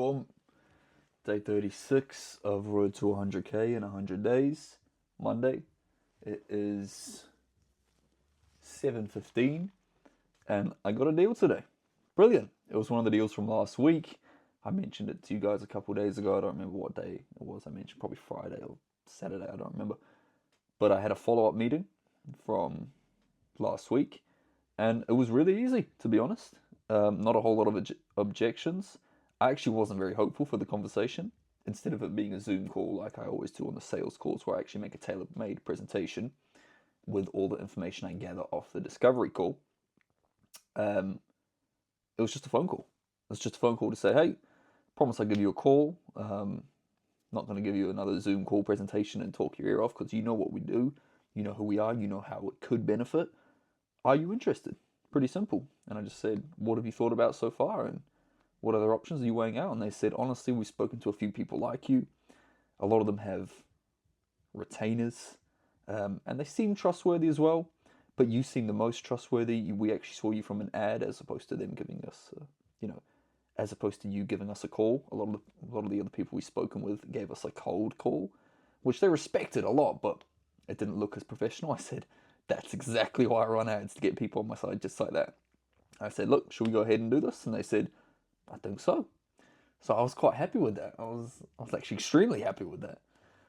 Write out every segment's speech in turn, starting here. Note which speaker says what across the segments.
Speaker 1: Boom. Day 36 of Road to 100k in 100 days. Monday. It is 7:15 and I got a deal today. Brilliant. It was one of the deals from last week. I mentioned it to you guys a couple of days ago. I don't remember what day it was. I mentioned probably Friday or Saturday. I don't remember. But I had a follow-up meeting from last week and it was really easy, to be honest. Not a whole lot of objections. I actually wasn't very hopeful for the conversation. Instead of it being a Zoom call like I always do on the sales calls, where I actually make a tailor-made presentation with all the information I gather off the discovery call, it was just a phone call. It was just a phone call to say, hey, promise I'll give you a call. Not going to give you another Zoom call presentation and talk your ear off because you know what we do. You know who we are. You know how it could benefit. Are you interested? Pretty simple. And I just said, what have you thought about so far? And what other options are you weighing out? And they said, honestly, we've spoken to a few people like you. A lot of them have retainers, and they seem trustworthy as well. But you seem the most trustworthy. We actually saw you from an ad as opposed to them giving us, as opposed to you giving us a call. A lot of the other people we've spoken with gave us a cold call, which they respected a lot, but it didn't look as professional. I said, that's exactly why I run ads, to get people on my side just like that. I said, look, should we go ahead and do this? And they said, I think so. So I was quite happy with that. I was actually extremely happy with that.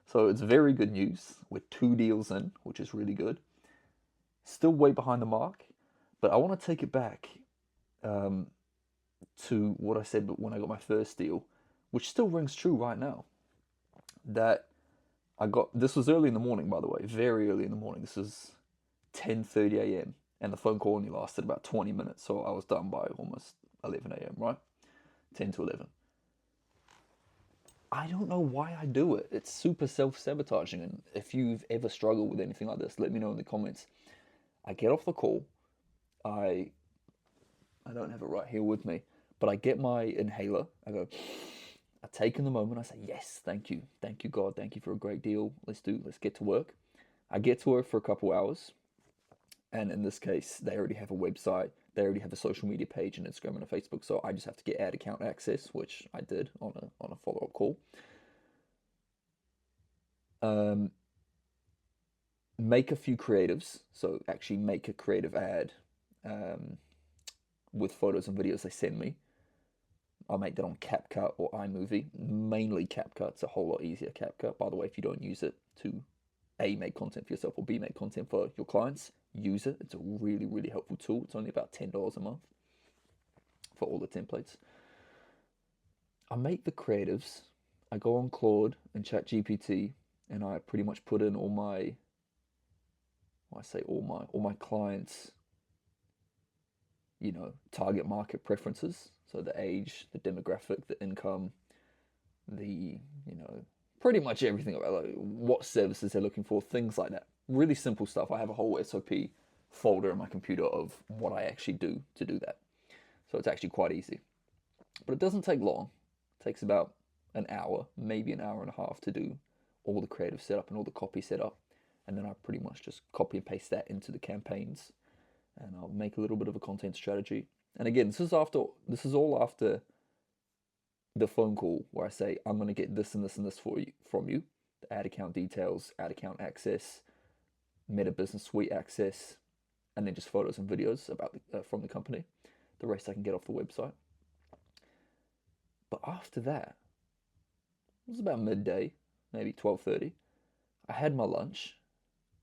Speaker 1: So it's very good news. We're 2 deals in, which is really good. Still way behind the mark, but I want to take it back to what I said when I got my first deal, which still rings true right now. That this was early in the morning, by the way, very early in the morning. This is 10:30 a.m. and the phone call only lasted about 20 minutes, so I was done by almost 11 a.m., right? 10 to 11. I don't know why I do it. It's super self-sabotaging, and if you've ever struggled with anything like this, let me know in the comments. I get off the call. I don't have it right here with me, but I get my inhaler. I take in the moment. I say, yes, thank you, God, thank you for a great deal. Let's get to work. I get to work for a couple hours, and in this case, they already have a website. They already have a social media page, and Instagram and a Facebook. So I just have to get ad account access, which I did on a follow-up call. Make a few creatives. So actually make a creative ad with photos and videos they send me. I'll make that on CapCut or iMovie. Mainly CapCut. It's a whole lot easier, CapCut. By the way, if you don't use it to A, make content for yourself, or B, make content for your clients, use it. It's a really, really helpful tool. It's only about $10 a month for all the templates. I make the creatives. I go on Claude and ChatGPT, and I pretty much put in all my clients' target market preferences. So the age, the demographic, the income, pretty much everything about what services they're looking for, things like that. Really simple stuff. I have a whole SOP folder in my computer of what I actually do to do that. So it's actually quite easy. But it doesn't take long. It takes about an hour, maybe an hour and a half to do all the creative setup and all the copy setup. And then I pretty much just copy and paste that into the campaigns. And I'll make a little bit of a content strategy. And again, this is all after the phone call where I say, I'm going to get this and this and this from you. The ad account details, ad account access, Meta Business Suite access, and then just photos and videos about from the company. The rest I can get off the website. But after that, it was about midday, maybe 12:30. I had my lunch.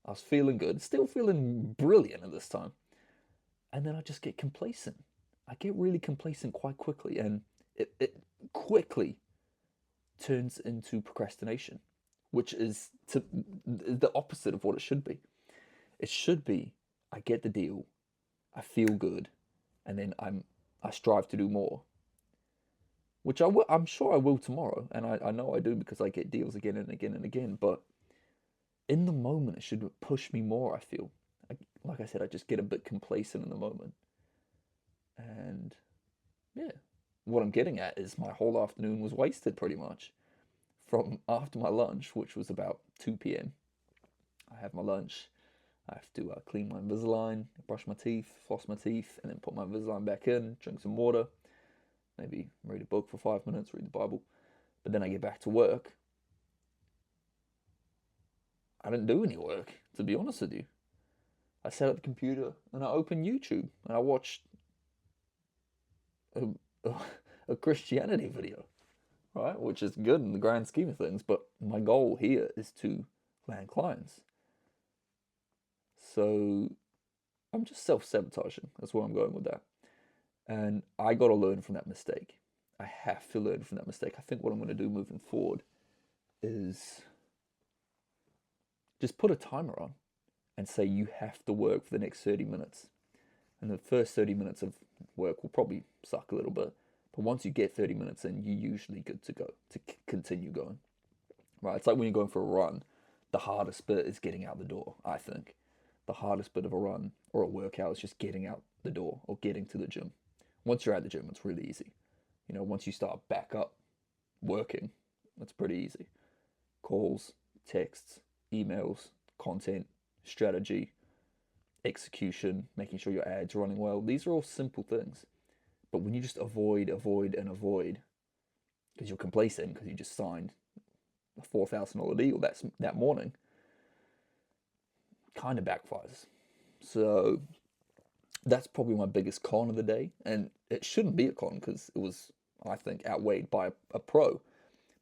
Speaker 1: I was feeling good, still feeling brilliant at this time. And then I just get complacent. I get really complacent quite quickly, and it quickly turns into procrastination, which is the opposite of what it should be. It should be, I get the deal, I feel good, and then I strive to do more, which I'm sure I will tomorrow, and I know I do because I get deals again and again and again, but in the moment, it should push me more, I feel. Like I said, I just get a bit complacent in the moment. And yeah, what I'm getting at is my whole afternoon was wasted pretty much. From after my lunch, which was about 2 p.m. I have my lunch. I have to clean my Invisalign, brush my teeth, floss my teeth, and then put my Invisalign back in, drink some water. maybe read a book for 5 minutes, read the Bible. But then I get back to work. I didn't do any work, to be honest with you. I sat at the computer and I opened YouTube and I watched a, a, a Christianity video, right? Which is good in the grand scheme of things. But my goal here is to land clients. So I'm just self-sabotaging. That's where I'm going with that. And I got to learn from that mistake. I have to learn from that mistake. I think what I'm going to do moving forward is just put a timer on and say you have to work for the next 30 minutes. And the first 30 minutes of work will probably suck a little bit. But once you get 30 minutes in, you're usually good to go, to continue going. Right? It's like when you're going for a run, the hardest bit is getting out the door, I think. The hardest bit of a run or a workout is just getting out the door or getting to the gym. Once you're at the gym, it's really easy. You know, once you start back up working, it's pretty easy. Calls, texts, emails, content, strategy, execution, making sure your ads are running well. These are all simple things. But when you just avoid, because you're complacent, because you just signed a $4,000 deal that morning, kind of backfires. So that's probably my biggest con of the day. And it shouldn't be a con because it was, I think, outweighed by a pro.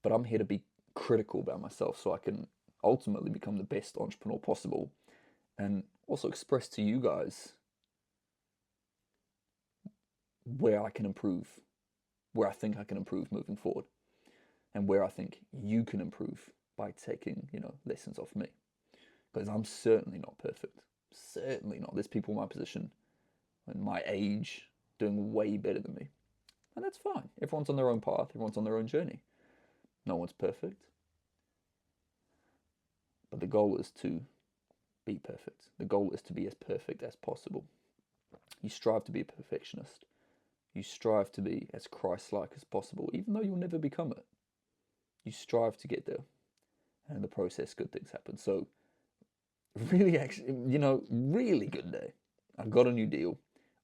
Speaker 1: But I'm here to be critical about myself so I can ultimately become the best entrepreneur possible and also express to you guys where I can improve, where I think I can improve moving forward, and where I think you can improve by taking, lessons off me. Because I'm certainly not perfect. Certainly not. There's people in my position and my age doing way better than me. And that's fine. Everyone's on their own path. Everyone's on their own journey. No one's perfect. But the goal is to be perfect. The goal is to be as perfect as possible. You strive to be a perfectionist. You strive to be as Christ-like as possible, even though you'll never become it. You strive to get there. And in the process, good things happen. So, really, actually, really good day. I got a new deal.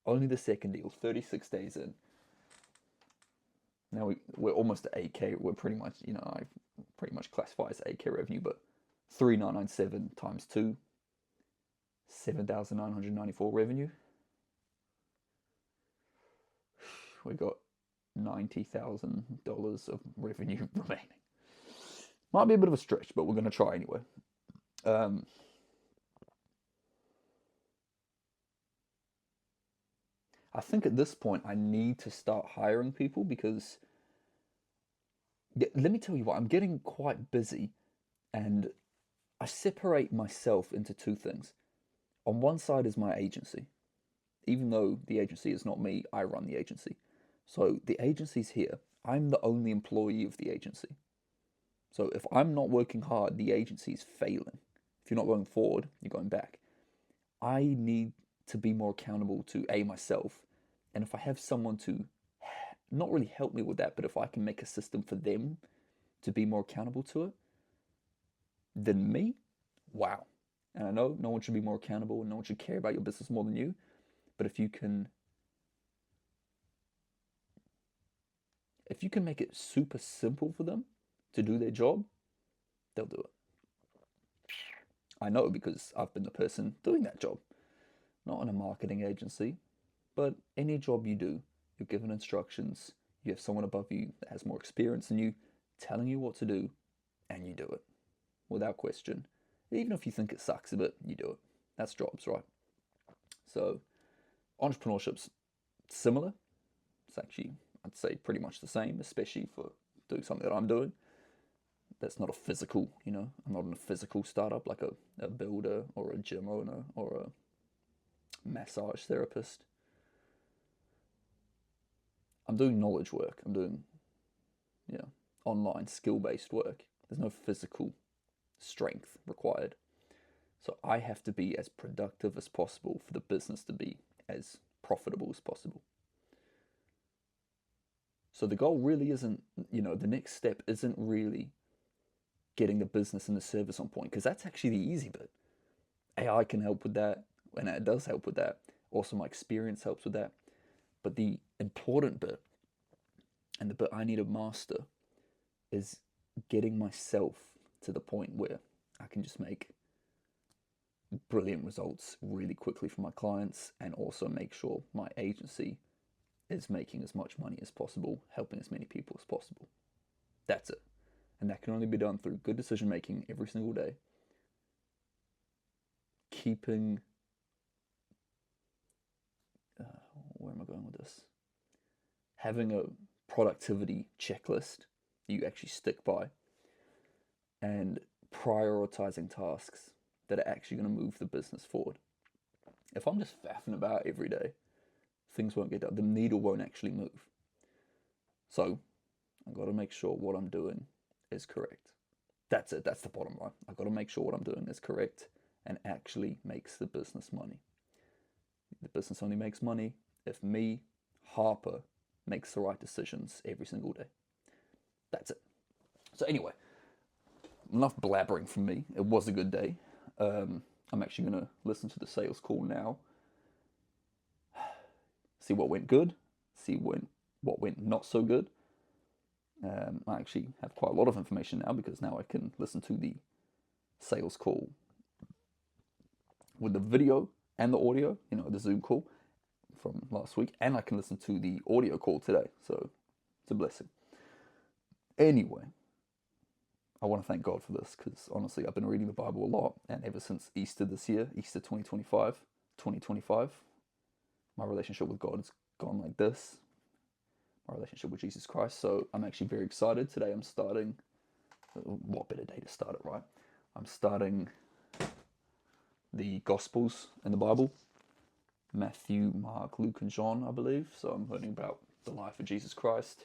Speaker 1: Only the second deal, 36 days in. Now we're almost at 8K. We're pretty much, I pretty much classify as 8K revenue, but 3,997 times 2, 7,994 revenue. We got $90,000 of revenue remaining. Might be a bit of a stretch, but we're going to try anyway. I think at this point I need to start hiring people because, let me tell you what, I'm getting quite busy and I separate myself into two things. On one side is my agency. Even though the agency is not me, I run the agency. So the agency's here. I'm the only employee of the agency. So if I'm not working hard, the agency is failing. If you're not going forward, you're going back. I need to be more accountable to myself. And if I have someone to not really help me with that, but if I can make a system for them to be more accountable to it than me, wow. And I know no one should be more accountable and no one should care about your business more than you. But if you can make it super simple for them to do their job, they'll do it. I know because I've been the person doing that job. Not in a marketing agency, but any job you do, you're given instructions, you have someone above you that has more experience than you telling you what to do, and you do it without question. Even if you think it sucks a bit, you do it. That's jobs, right? So entrepreneurship's similar. It's actually, I'd say, pretty much the same, especially for doing something that I'm doing. That's not a physical, I'm not in a physical startup like a builder or a gym owner or a massage therapist. I'm doing knowledge work. I'm doing, online skill-based work. There's no physical strength required. So I have to be as productive as possible for the business to be as profitable as possible. So the goal really isn't, the next step isn't really getting the business and the service on point, because that's actually the easy bit. AI can help with that, and it does help with that. Also, my experience helps with that. But the important bit And the bit I need to master is getting myself to the point where I can just make brilliant results really quickly for my clients, and also make sure my agency is making as much money as possible, helping as many people as possible. That's it. And that can only be done through good decision making every single day. Keeping, where am I going with this? Having a productivity checklist you actually stick by, and prioritizing tasks that are actually going to move the business forward. If I'm just faffing about every day, things won't get done. The needle won't actually move. So I've got to make sure what I'm doing is correct. That's it. That's the bottom line. I've got to make sure what I'm doing is correct and actually makes the business money. The business only makes money if me, Harper, makes the right decisions every single day. That's it. So anyway, enough blabbering from me. It was a good day. I'm actually going to listen to the sales call now. See what went good. See what went not so good. I actually have quite a lot of information now, because now I can listen to the sales call with the video and the audio, the Zoom call from last week, and I can listen to the audio call today. So it's a blessing. Anyway, I want to thank God for this, because honestly, I've been reading the Bible a lot, and ever since Easter this year, Easter 2025, my relationship with God has gone like this. My relationship with Jesus Christ. So I'm actually very excited. Today I'm starting, what better day to start it, right? I'm starting the Gospels in the Bible. Matthew, Mark, Luke, and John, I believe. So I'm learning about the life of Jesus Christ.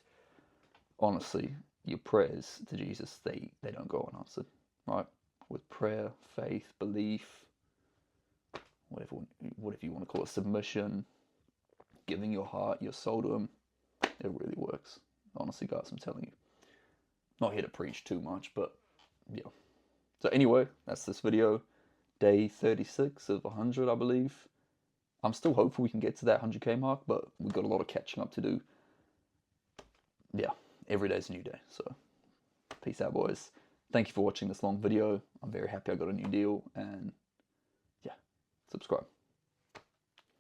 Speaker 1: Honestly, your prayers to Jesus, they don't go unanswered, right? With prayer, faith, belief, whatever you want to call it, submission, giving your heart, your soul to Him, it really works. Honestly, guys, I'm telling you. Not here to preach too much, but yeah. So anyway, that's this video. Day 36 of 100, I believe. I'm still hopeful we can get to that 100k mark, but we've got a lot of catching up to do. Yeah, every day's a new day. So peace out, boys. Thank you for watching this long video. I'm very happy I got a new deal, and yeah, subscribe.